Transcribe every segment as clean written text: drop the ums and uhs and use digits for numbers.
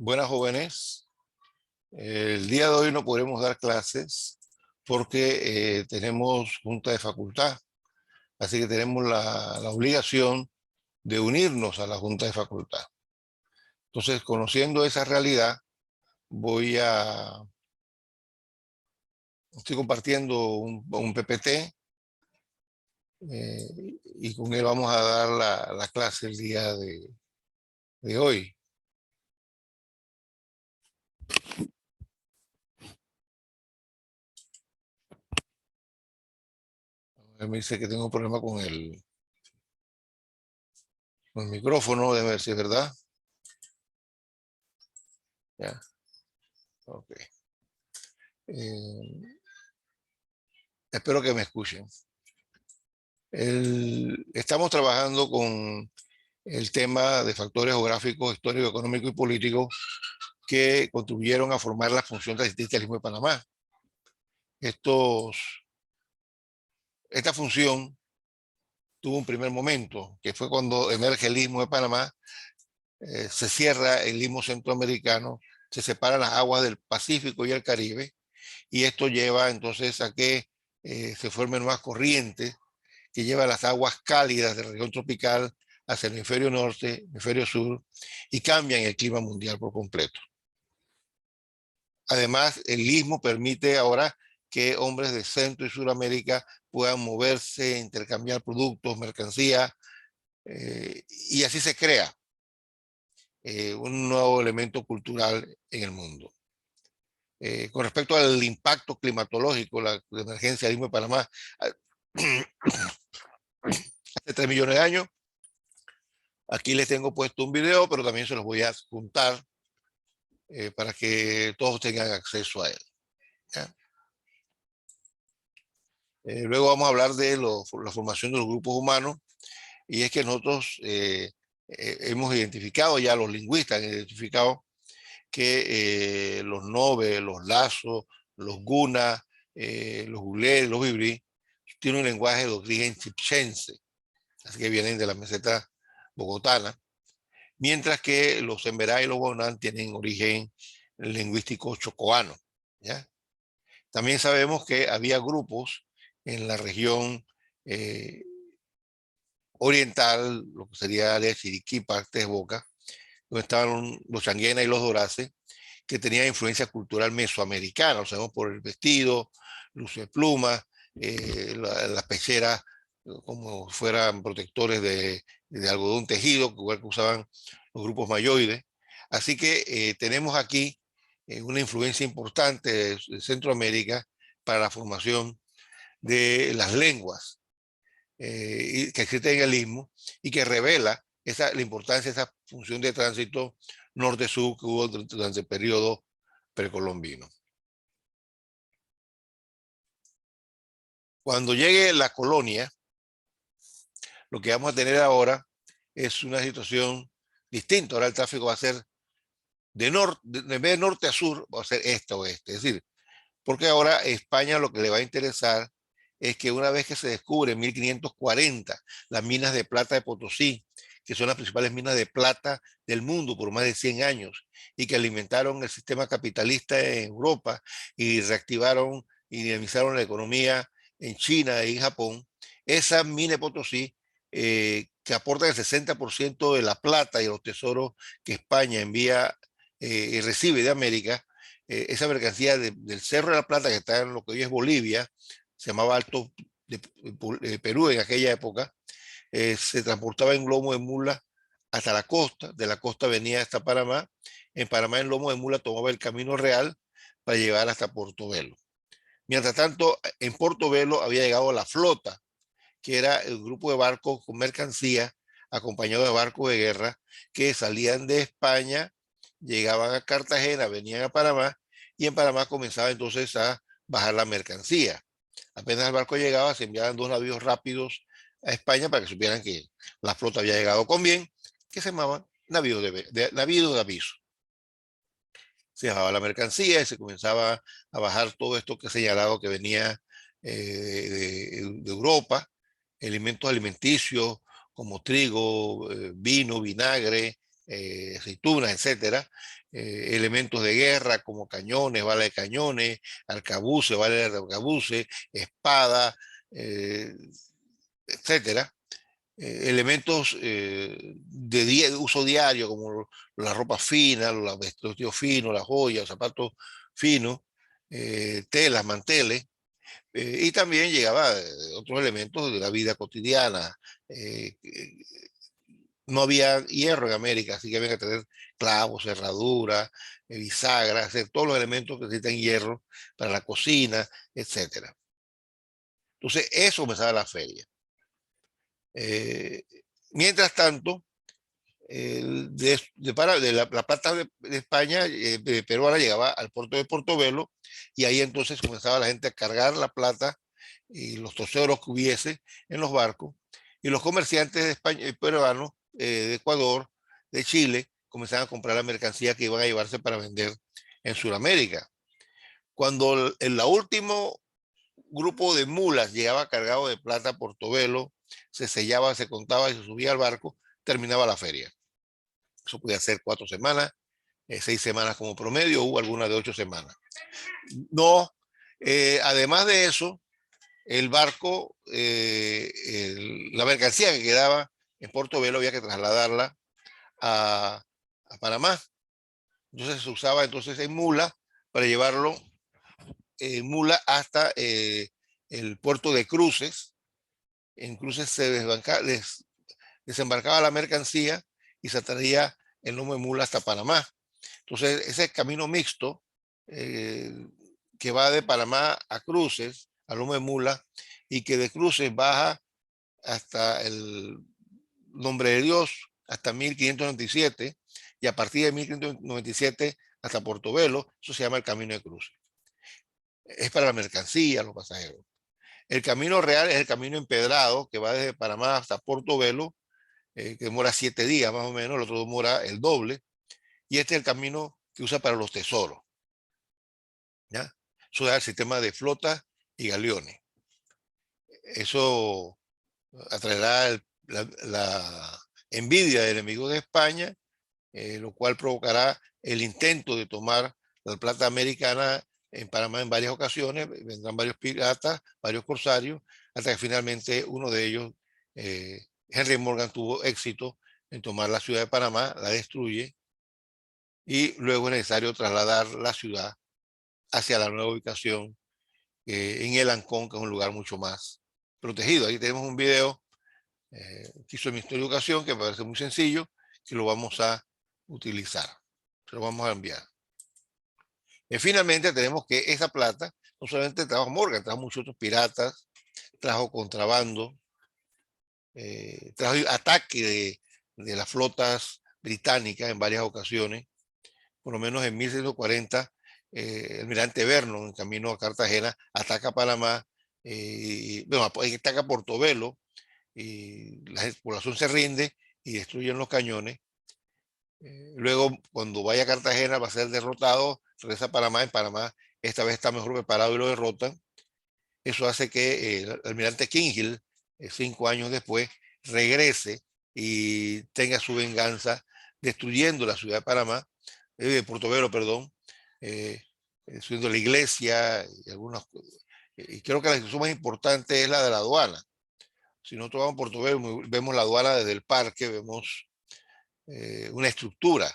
Buenas jóvenes, el día de hoy no podremos dar clases porque tenemos junta de facultad, así que tenemos la obligación de unirnos a la junta de facultad. Entonces, conociendo esa realidad, estoy compartiendo un PPT eh, y con él vamos a dar la clase el día de hoy. Él me dice que tengo un problema con con el micrófono, déjame ver si es verdad. Ya, ok. Eh, Espero que me escuchen. Estamos trabajando con el tema de factores geográficos, históricos, económicos y políticos que contribuyeron a formar la función del existencialismo de Panamá. Esta función tuvo un primer momento, que fue cuando emerge el Istmo de Panamá, se cierra el Istmo centroamericano, se separan las aguas del Pacífico y el Caribe, y esto lleva entonces a que se formen nuevas corrientes que lleva las aguas cálidas de la región tropical hacia el hemisferio norte, hemisferio sur, y cambian el clima mundial por completo. Además, el istmo permite ahora que hombres de Centro y Suramérica puedan moverse, intercambiar productos, mercancías, y así se crea un nuevo elemento cultural en el mundo. Con respecto al impacto climatológico, la emergencia del istmo de Panamá, hace 3 millones de años, aquí les tengo puesto un video, pero también se los voy a juntar para que todos tengan acceso a él. ¿Ya? Luego vamos a hablar de la formación de los grupos humanos, y es que nosotros hemos identificado, ya los lingüistas han identificado que los Nobe, los Lazo, los Guna, los Gulé, los Vibrí, tienen un lenguaje de origen chipchense, así que vienen de la meseta bogotana, mientras que los Emberá y los Guanán tienen origen lingüístico chocoano. ¿Ya? También sabemos que había grupos en la región oriental, lo que sería de Chiriquí, parte de Boca, donde estaban los Changuena y los Doraces, que tenían influencia cultural mesoamericana, lo sabemos por el vestido, luces de pluma, las pecheras como fueran protectores de algodón tejido, igual que usaban los grupos mayoides. Así que tenemos aquí una influencia importante de Centroamérica para la formación de las lenguas que existen en el Istmo y que revela la importancia de esa función de tránsito norte-sur que hubo durante el periodo precolombino. Cuando llegue la colonia, lo que vamos a tener ahora es una situación distinta. Ahora el tráfico va a ser en vez de norte a sur, va a ser este a oeste. Es decir, porque ahora a España lo que le va a interesar es que una vez que se descubre en 1540 las minas de plata de Potosí, que son las principales minas de plata del mundo por más de 100 años y que alimentaron el sistema capitalista en Europa y reactivaron y dinamizaron la economía en China y en Japón, esa mina de Potosí, que aporta el 60% de la plata y los tesoros que España envía y recibe de América, esa mercancía del Cerro de la Plata, que está en lo que hoy es Bolivia, se llamaba Alto de Perú en aquella época, se transportaba en lomo de mula hasta la costa, de la costa venía hasta Panamá, en Panamá en lomo de mula tomaba el camino real para llegar hasta Portobelo. Mientras tanto, en Portobelo había llegado la flota, que era el grupo de barcos con mercancía, acompañado de barcos de guerra, que salían de España, llegaban a Cartagena, venían a Panamá, y en Panamá comenzaba entonces a bajar la mercancía. Apenas el barco llegaba, se enviaban 2 navíos rápidos a España para que supieran que la flota había llegado con bien, que se llamaban navíos navíos de aviso. Se bajaba la mercancía y se comenzaba a bajar todo esto que he señalado que venía de Europa, elementos alimenticios como trigo, vino, vinagre, aceitunas, etcétera, elementos de guerra como cañones, balas de cañones, arcabuces, balas de arcabuces, espada, etcétera. Elementos de uso diario como la ropa fina, los vestidos finos, las joyas, los zapatos finos, telas, manteles, y también llegaba otros elementos de la vida cotidiana. No había hierro en América, así que había que tener clavos, cerraduras, bisagras, hacer todos los elementos que necesitan hierro para la cocina, etcétera. Entonces, eso comenzaba la feria. Eh, Mientras tanto, de la plata de España, de peruana, llegaba al puerto de Portobelo y ahí entonces comenzaba la gente a cargar la plata y los toseros que hubiese en los barcos y los comerciantes de España, peruanos, de Ecuador, de Chile, comenzaban a comprar la mercancía que iban a llevarse para vender en Sudamérica. Cuando el último grupo de mulas llegaba cargado de plata a Portobelo, se sellaba, se contaba y se subía al barco, terminaba la feria. Eso podía ser 4 semanas, 6 semanas como promedio, hubo algunas de 8 semanas. No, además de eso, el barco, la mercancía que quedaba en Portobelo había que trasladarla a Panamá. Entonces se usaba entonces en mula para llevarlo en mula hasta el puerto de Cruces. En Cruces se desembarcaba la mercancía y se traía en lomo de mula hasta Panamá. Entonces, ese camino mixto eh, que va de Panamá a Cruces, a lomo de mula, y que de Cruces baja hasta el Nombre de Dios, hasta 1597, y a partir de 1597 hasta Portobelo, eso se llama el Camino de Cruces. Es para la mercancía, los pasajeros. El camino real es el camino empedrado que va desde Panamá hasta Portobelo, que demora 7 días más o menos, el otro demora el doble, y este es el camino que usa para los tesoros. ¿Ya? Eso es el sistema de flotas y galeones. Eso atraerá la envidia del enemigo de España, lo cual provocará el intento de tomar la plata americana en Panamá en varias ocasiones. Vendrán varios piratas, varios corsarios, hasta que finalmente uno de ellos, Henry Morgan, tuvo éxito en tomar la ciudad de Panamá, la destruye, y luego es necesario trasladar la ciudad hacia la nueva ubicación en el Ancón, que es un lugar mucho más protegido. Ahí tenemos un video que hizo el Ministerio de Educación, que me parece muy sencillo, que lo vamos a utilizar. Se lo vamos a enviar. Y finalmente tenemos que esa plata no solamente trajo Morgan, trajo muchos otros piratas, trajo contrabando, trajo ataque de las flotas británicas en varias ocasiones. Por lo menos en 1640, el almirante Vernon, en camino a Cartagena, ataca Panamá, bueno, ataca Portobelo, y la población se rinde y destruyen los cañones. Luego, cuando vaya a Cartagena, va a ser derrotado, regresa a Panamá. En Panamá, esta vez está mejor preparado y lo derrotan. Eso hace que el almirante Kingill, 5 años después, regrese y tenga su venganza destruyendo la ciudad de Panamá, de Portobelo, perdón, destruyendo la iglesia y algunas. Y creo que la decisión más importante es la de la aduana. Si nosotros vamos a Portobelo, vemos la aduana desde el parque, vemos una estructura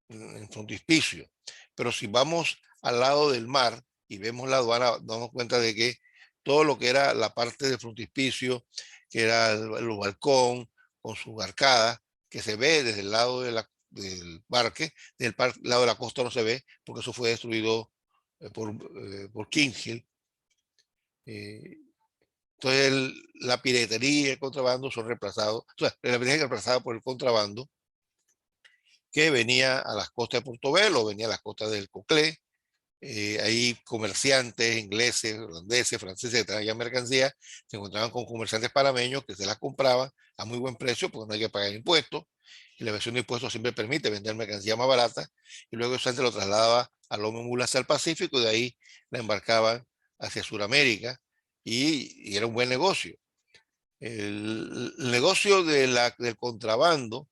en frontispicio. Pero si vamos al lado del mar y vemos la aduana, nos damos cuenta de que todo lo que era la parte del frontispicio, que era el balcón con sus arcadas, que se ve desde el lado del parque, del lado de la costa no se ve, porque eso fue destruido por Kingill. Entonces la piratería y el contrabando son reemplazados, o sea, la piratería es reemplazada por el contrabando que venía a las costas de Portobelo, venía a las costas del Coclé. Ahí comerciantes ingleses, holandeses, franceses que traían mercancía, se encontraban con comerciantes panameños que se las compraban a muy buen precio porque no hay que pagar impuestos. Y la evasión de impuestos siempre permite vender mercancía más barata. Y luego esa gente lo trasladaba a lomo mula hacia el Pacífico y de ahí la embarcaban hacia Sudamérica y era un buen negocio. El negocio del contrabando,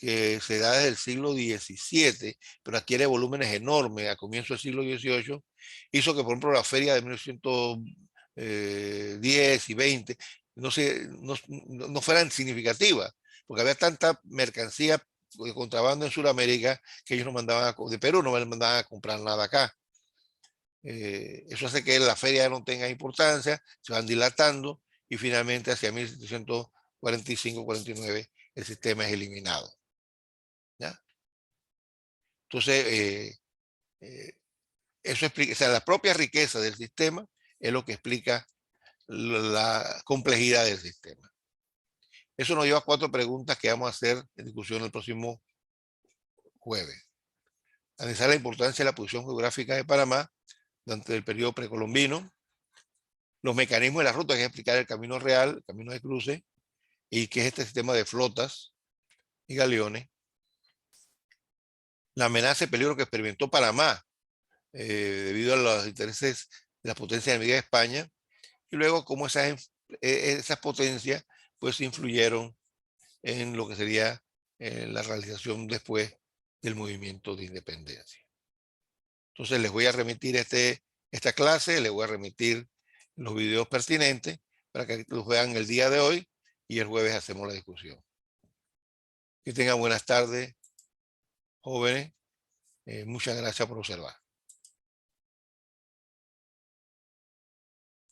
que se da desde el siglo XVII, pero adquiere volúmenes enormes a comienzos del siglo XVIII, hizo que, por ejemplo, la feria de 1910 y 20 no fueran significativas, porque había tanta mercancía de contrabando en Sudamérica que ellos no mandaban, de Perú no mandaban a comprar nada acá. Eso hace que la feria no tenga importancia, se van dilatando y finalmente hacia 1745-49 el sistema es eliminado. ¿Ya? Entonces, eso explica, o sea, la propia riqueza del sistema es lo que explica la complejidad del sistema. Eso nos lleva a 4 preguntas que vamos a hacer en discusión el próximo jueves. Analizar la importancia de la posición geográfica de Panamá durante el periodo precolombino, los mecanismos de la ruta, que es explicar el camino real, el camino de cruce, y qué es este sistema de flotas y galeones, la amenaza y peligro que experimentó Panamá debido a los intereses de las potencias enemigas de España, y luego cómo esas potencias pues influyeron en lo que sería la realización después del movimiento de independencia. Entonces les voy a remitir esta clase, les voy a remitir los videos pertinentes para que los vean el día de hoy y el jueves hacemos la discusión. Que tengan buenas tardes, jóvenes. Muchas gracias por observar.